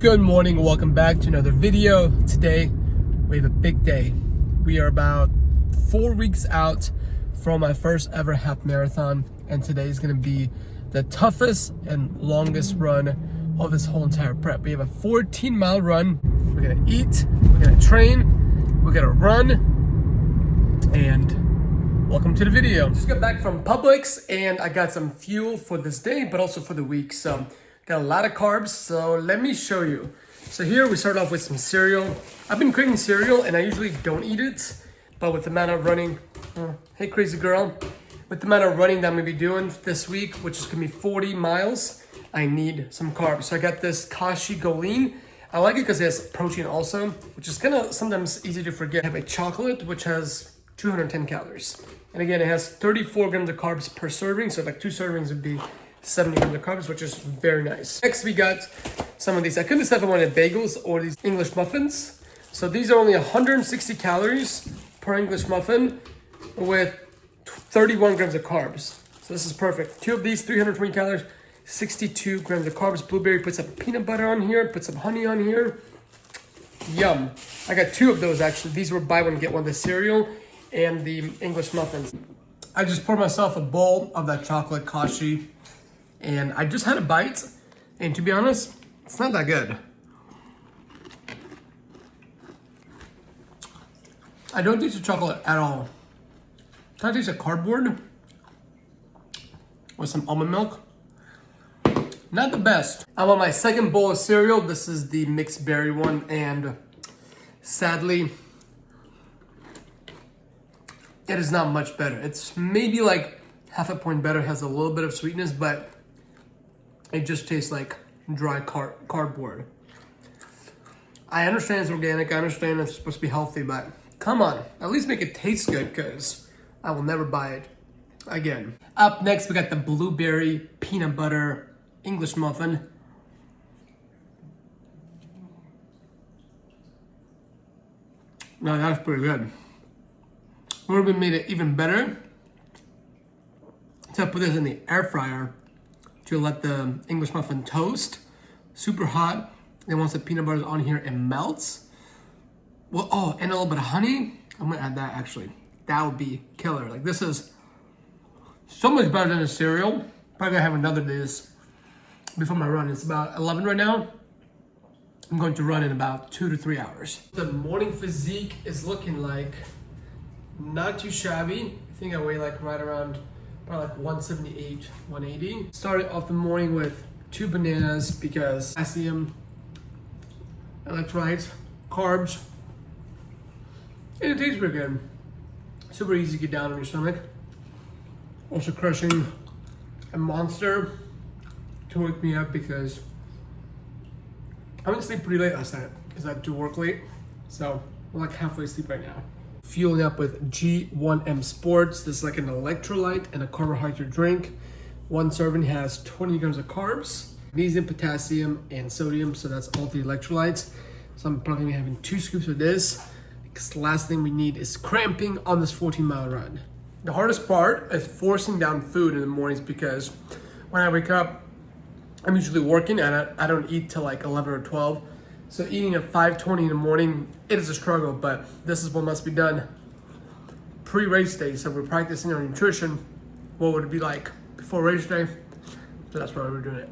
Good morning, welcome back to another video. Today we have a big day. We are about 4 weeks out from my first ever half marathon, and today is going to be the toughest and longest run of this whole entire prep. We have a 14-mile run. We're going to eat, we're going to train, we're going to run, and welcome to the video. Just got back from Publix and I got some fuel for this day but also for the week. So got a lot of carbs, so let me show you. So here we start off with some cereal. I've been craving cereal and I usually don't eat it, but with the amount of running, hey crazy girl, with the amount of running that I'm gonna be doing this week, which is gonna be 40 miles, I need some carbs. So I got this Kashi Go Lean. I like it because it has protein also, which is kind of sometimes easy to forget. I have a chocolate, which has 210 calories. And again, it has 34 grams of carbs per serving, so like 2 servings would be 70 grams of carbs, which is very nice. Next, we got some of these. I couldn't decide if I wanted bagels or these English muffins. So these are only 160 calories per English muffin with 31 grams of carbs. So this is perfect. 2 of these, 320 calories, 62 grams of carbs. Blueberry, put some peanut butter on here, put some honey on here. Yum. I got 2 of those actually. These were buy one, get one, the cereal and the English muffins. I just poured myself a bowl of that chocolate Kashi. And I just had a bite, and to be honest, it's not that good. I don't taste the chocolate at all. Kind of tastes like cardboard with some almond milk. Not the best. I'm on my second bowl of cereal. This is the mixed berry one, and sadly, it is not much better. It's maybe like half a point better, has a little bit of sweetness, but it just tastes like dry cardboard. I understand it's organic, I understand it's supposed to be healthy, but come on, at least make it taste good, because I will never buy it again. Up next, we got the blueberry peanut butter English muffin. Now that's pretty good. Would have been made it even better. So I put this in the air fryer to let the English muffin toast, super hot. Then once the peanut butter is on here, it melts. Well, oh, and a little bit of honey. I'm gonna add that actually. That would be killer. Like this is so much better than a cereal. Probably gonna have another this before my run. It's about 11 right now. I'm going to run in about 2 to 3 hours. The morning physique is looking like not too shabby. I think I weigh like right around probably like 178, 180. Started off the morning with 2 bananas because potassium, electrolytes, carbs, and it tastes pretty good. Super easy to get down on your stomach. Also crushing a Monster to wake me up because I went to sleep pretty late last night because I had to work late. So I'm like halfway asleep right now. Fueling up with G1M Sports. This is like an electrolyte and a carbohydrate drink. 1 serving has 20 grams of carbs, magnesium, potassium, and sodium. So that's all the electrolytes. So I'm probably gonna be having 2 scoops of this because the last thing we need is cramping on this 14-mile run. The hardest part is forcing down food in the mornings because when I wake up, I'm usually working and I don't eat till like 11 or 12. So eating at 5:20 in the morning, it is a struggle, but this is what must be done pre-race day. So we're practicing our nutrition. What would it be like before race day? So that's why we're doing it.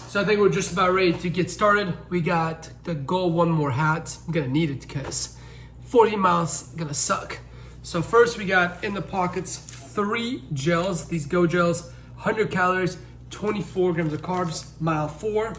So I think we're just about ready to get started. We got the Go One More hat. I'm gonna need it because 40 miles gonna suck. So first we got in the pockets 3 gels. These Go gels, 100 calories, 24 grams of carbs, mile 4,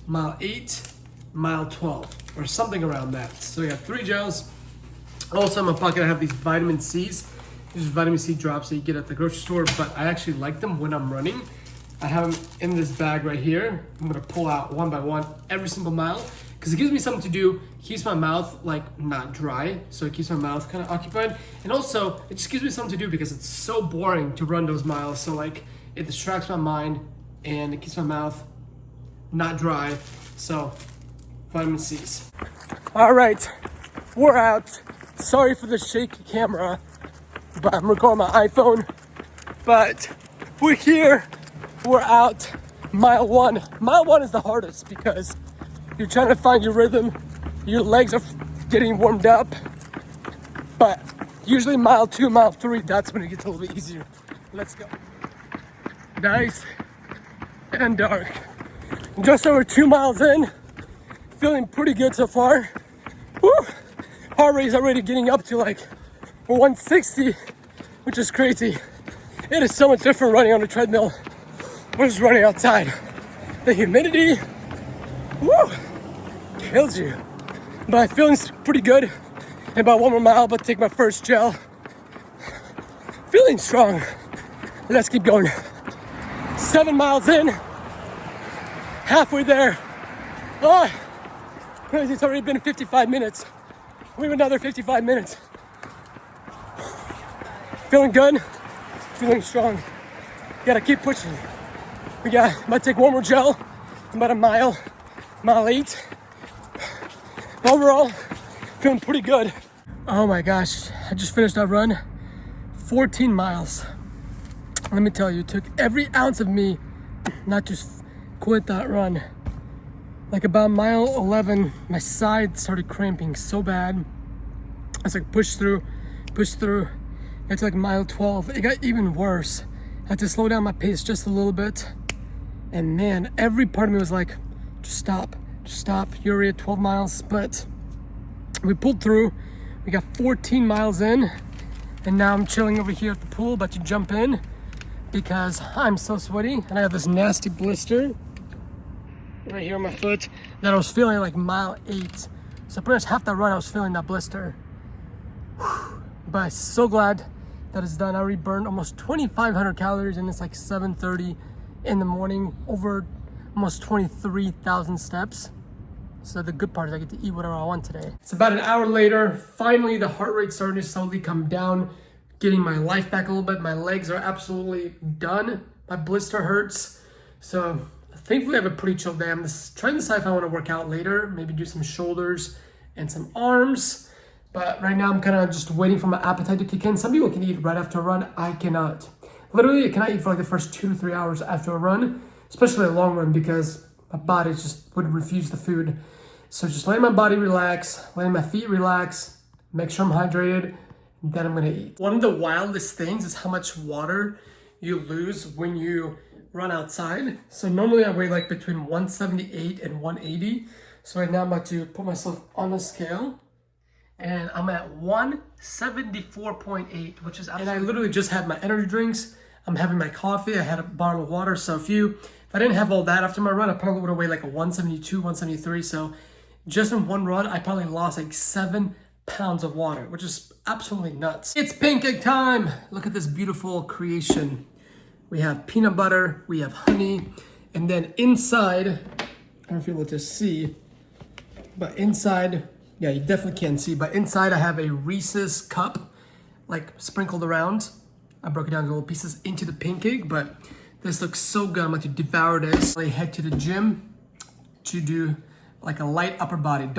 mile 8, mile 12, or something around that. So we got 3 gels. Also in my pocket I have these vitamin C's. These are vitamin C drops that you get at the grocery store, but I actually like them when I'm running. I have them in this bag right here. I'm gonna pull out one by one every single mile because it gives me something to do, keeps my mouth like not dry, so it keeps my mouth kind of occupied. And also it just gives me something to do because it's so boring to run those miles. So like it distracts my mind and it keeps my mouth not dry. So vitamin C's. All right, we're out. Sorry for the shaky camera, but I'm recording my iPhone. But we're here, we're out. Mile 1. Mile 1 is the hardest because You're trying to find your rhythm. Your legs are getting warmed up. But usually mile 2, mile 3, that's when it gets a little bit easier. Let's go. Nice and dark. Just over 2 miles in. Feeling pretty good so far. Woo! Heart rate is already getting up to like 160, which is crazy. It is so much different running on a treadmill versus running outside. The humidity, woo, kills you. But feeling pretty good. In about 1 more mile, about to take my first gel. Feeling strong. Let's keep going. 7 miles in, halfway there. Oh, crazy, it's already been 55 minutes. We have another 55 minutes. Feeling good, feeling strong. Gotta keep pushing. Might take 1 more gel, about a mile 8. Overall, feeling pretty good. Oh my gosh, I just finished that run. 14 miles. Let me tell you, it took every ounce of me not to quit that run. Like about mile 11, my side started cramping so bad. I was like, push through. It's like mile 12, it got even worse. I had to slow down my pace just a little bit. And man, every part of me was like, just stop. You're already at 12 miles, but we pulled through. We got 14 miles in, and now I'm chilling over here at the pool, about to jump in because I'm so sweaty, and I have this nasty blister right here on my foot that I was feeling like mile 8. So pretty much half that run I was feeling that blister. But I'm so glad that it's done. I already burned almost 2,500 calories, and it's like 7:30 in the morning, over almost 23,000 steps. So the good part is I get to eat whatever I want today. It's about an hour later. Finally, the heart rate starting to slowly come down, getting my life back a little bit. My legs are absolutely done. My blister hurts. So thankfully I have a pretty chill day. I'm just trying to decide if I want to work out later, maybe do some shoulders and some arms. But right now I'm kind of just waiting for my appetite to kick in. Some people can eat right after a run. I cannot. Literally, I cannot eat for like the first 2 to 3 hours after a run, especially a long run, because my body just would refuse the food. So just letting my body relax, letting my feet relax, make sure I'm hydrated, and then I'm gonna eat. One of the wildest things is how much water you lose when you run outside. So normally I weigh like between 178 and 180. So right now I'm about to put myself on the scale, and I'm at 174.8, which is absolutely. And I literally just had my energy drinks. I'm having my coffee. I had a bottle of water. So if I didn't have all that after my run, I probably would have weighed like a 172, 173. So just in one run, I probably lost like 7 pounds of water, which is absolutely nuts. It's pancake time. Look at this beautiful creation. We have peanut butter, we have honey, and then inside, I don't know if you're able to see, but inside, yeah, you definitely can't see, but inside I have a Reese's cup, like sprinkled around. I broke it down into little pieces into the pancake, but this looks so good. I'm going to devour this. I head to the gym to do like a light upper body.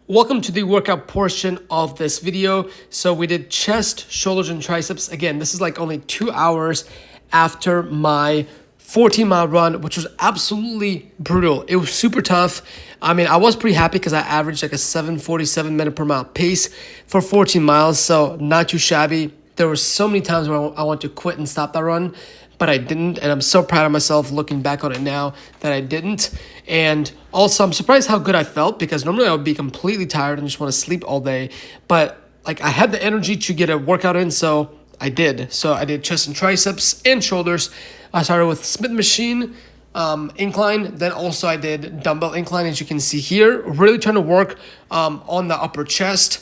Welcome to the workout portion of this video. So we did chest, shoulders, and triceps. Again, this is like only 2 hours after my 14-mile run, which was absolutely brutal. It was super tough. I mean, I was pretty happy because I averaged like a 7:47 minute per mile pace for 14 miles. So not too shabby. There were so many times where I wanted to quit and stop that run, but I didn't, and I'm so proud of myself looking back on it now that I didn't. And also, I'm surprised how good I felt, because normally I would be completely tired and just want to sleep all day, but like I had the energy to get a workout in, so I did. So I did chest and triceps and shoulders. I started with Smith machine incline, then also I did dumbbell incline, as you can see here. Really trying to work on the upper chest.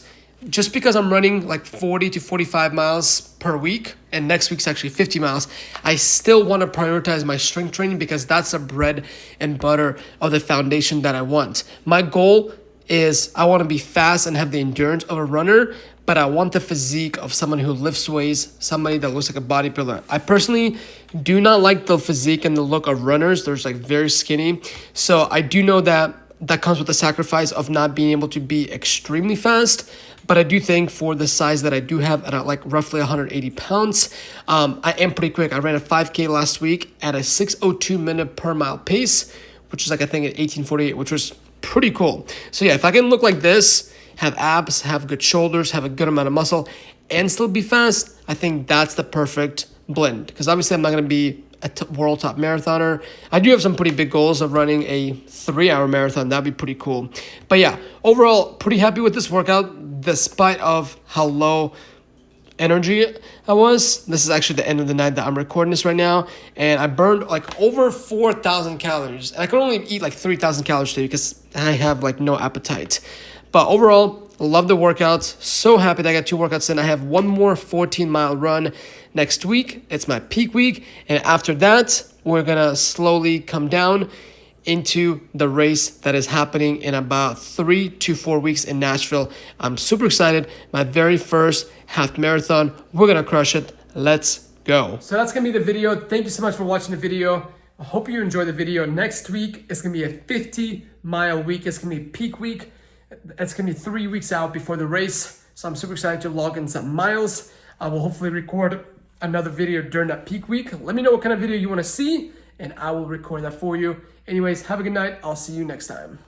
Just because I'm running like 40 to 45 miles per week, and next week's actually 50 miles, I still want to prioritize my strength training, because that's the bread and butter of the foundation that I want. My goal is I want to be fast and have the endurance of a runner, but I want the physique of someone who lifts weights, somebody that looks like a bodybuilder. I personally do not like the physique and the look of runners. They're just like very skinny. So I do know that comes with the sacrifice of not being able to be extremely fast. But I do think for the size that I do have at like roughly 180 pounds, I am pretty quick. I ran a 5K last week at a 6:02 minute per mile pace, which is like I think at 18:48, which was pretty cool. So yeah, if I can look like this, have abs, have good shoulders, have a good amount of muscle, and still be fast, I think that's the perfect blend. Because obviously I'm not going to be a world top marathoner. I do have some pretty big goals of running a 3-hour marathon. That'd be pretty cool. But yeah, overall, pretty happy with this workout, despite of how low energy I was. This is actually the end of the night that I'm recording this right now, and I burned like over 4,000 calories, and I could only eat like 3,000 calories today because I have like no appetite. But overall, love the workouts. So happy that I got 2 workouts in. I have one more 14-mile run next week. It's my peak week, and after that, we're gonna slowly come down into the race that is happening in about 3 to 4 weeks in Nashville. I'm super excited. My very first half marathon. We're gonna crush it. Let's go. So that's gonna be the video. Thank you so much for watching the video. I hope you enjoyed the video. Next week is gonna be a 50-mile week. It's gonna be peak week. It's gonna be 3 weeks out before the race. So I'm super excited to log in some miles. I will hopefully record another video during that peak week. Let me know what kind of video you wanna see, and I will record that for you. Anyways, have a good night. I'll see you next time.